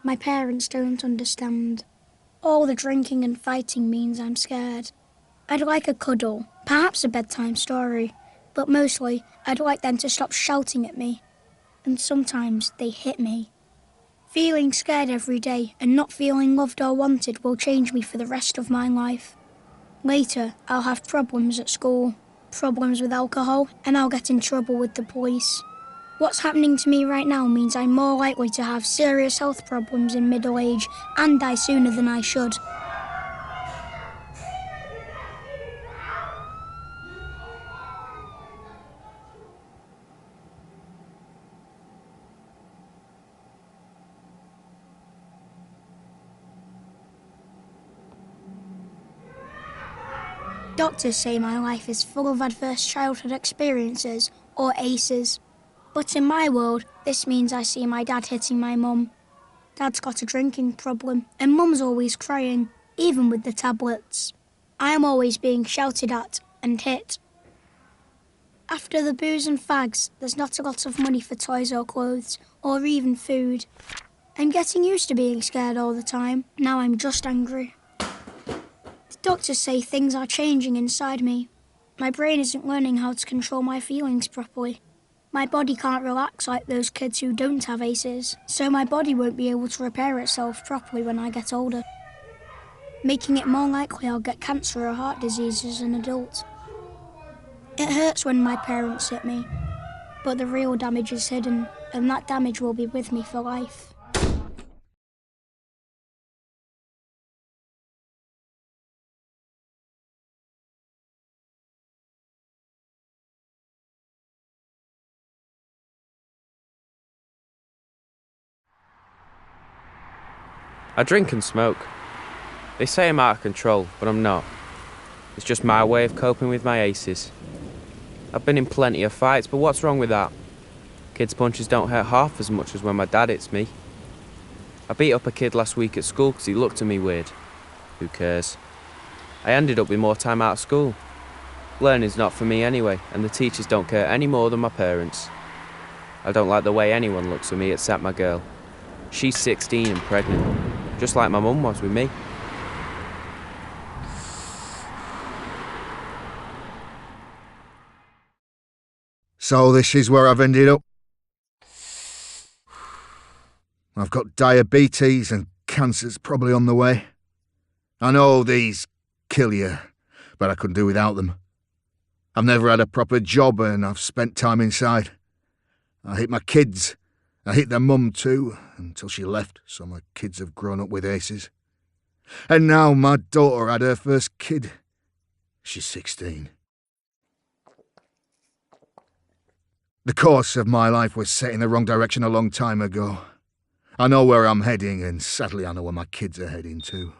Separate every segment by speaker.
Speaker 1: My parents don't understand. All the drinking and fighting means I'm scared. I'd like a cuddle, perhaps a bedtime story, but mostly I'd like them to stop shouting at me. And sometimes they hit me. Feeling scared every day and not feeling loved or wanted will change me for the rest of my life. Later, I'll have problems at school, problems with alcohol, and I'll get in trouble with the police. What's happening to me right now means I'm more likely to have serious health problems in middle age and die sooner than I should. Doctors say my life is full of adverse childhood experiences, or ACEs. But in my world, this means I see my dad hitting my mum. Dad's got a drinking problem, and Mum's always crying, even with the tablets. I am always being shouted at and hit. After the booze and fags, there's not a lot of money for toys or clothes, or even food. I'm getting used to being scared all the time. Now I'm just angry. The doctors say things are changing inside me. My brain isn't learning how to control my feelings properly. My body can't relax like those kids who don't have ACEs, so my body won't be able to repair itself properly when I get older, making it more likely I'll get cancer or heart disease as an adult. It hurts when my parents hit me, but the real damage is hidden, and that damage will be with me for life.
Speaker 2: I drink and smoke. They say I'm out of control, but I'm not. It's just my way of coping with my ACEs. I've been in plenty of fights, but what's wrong with that? Kids' punches don't hurt half as much as when my dad hits me. I beat up a kid last week at school because he looked at me weird. Who cares? I ended up with more time out of school. Learning's not for me anyway, and the teachers don't care any more than my parents. I don't like the way anyone looks at me except my girl. She's 16 and pregnant, just like my mum was with me.
Speaker 3: So this is where I've ended up. I've got diabetes and cancer's probably on the way. I know these kill you, but I couldn't do without them. I've never had a proper job and I've spent time inside. I hate my kids. I hate their mum too, until she left, so my kids have grown up with ACEs. And now my daughter had her first kid. She's 16. The course of my life was set in the wrong direction a long time ago. I know where I'm heading, and sadly I know where my kids are heading too.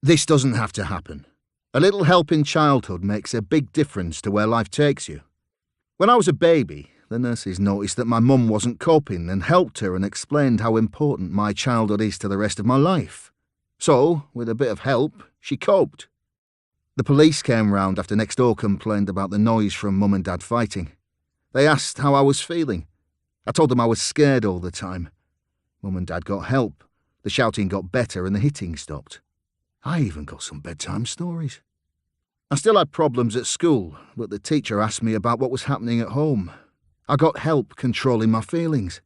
Speaker 3: This doesn't have to happen. A little help in childhood makes a big difference to where life takes you. When I was a baby, the nurses noticed that my mum wasn't coping and helped her and explained how important my childhood is to the rest of my life. So, with a bit of help, she coped. The police came round after next door complained about the noise from Mum and Dad fighting. They asked how I was feeling. I told them I was scared all the time. Mum and Dad got help. The shouting got better and the hitting stopped. I even got some bedtime stories. I still had problems at school, but the teacher asked me about what was happening at home. I got help controlling my feelings.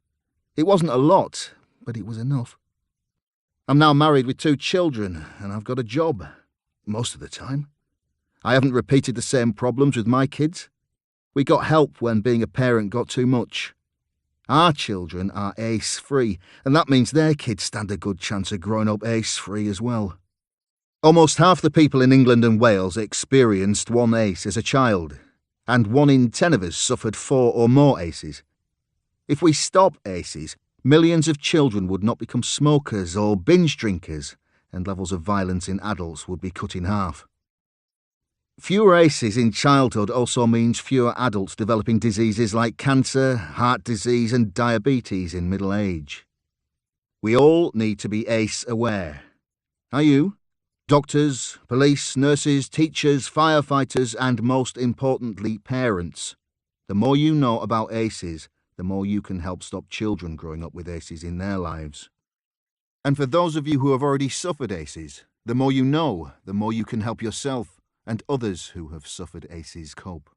Speaker 3: It wasn't a lot, but it was enough. I'm now married with 2 children, and I've got a job, most of the time. I haven't repeated the same problems with my kids. We got help when being a parent got too much. Our children are ACE-free, and that means their kids stand a good chance of growing up ACE-free as well. Almost half the people in England and Wales experienced one ACE as a child, and 1 in 10 of us suffered 4 or more ACEs. If we stop ACEs, millions of children would not become smokers or binge drinkers, and levels of violence in adults would be cut in half. Fewer ACEs in childhood also means fewer adults developing diseases like cancer, heart disease and diabetes in middle age. We all need to be ACE aware. Are you? Doctors, police, nurses, teachers, firefighters, and most importantly, parents. The more you know about ACEs, the more you can help stop children growing up with ACEs in their lives. And for those of you who have already suffered ACEs, the more you know, the more you can help yourself and others who have suffered ACEs cope.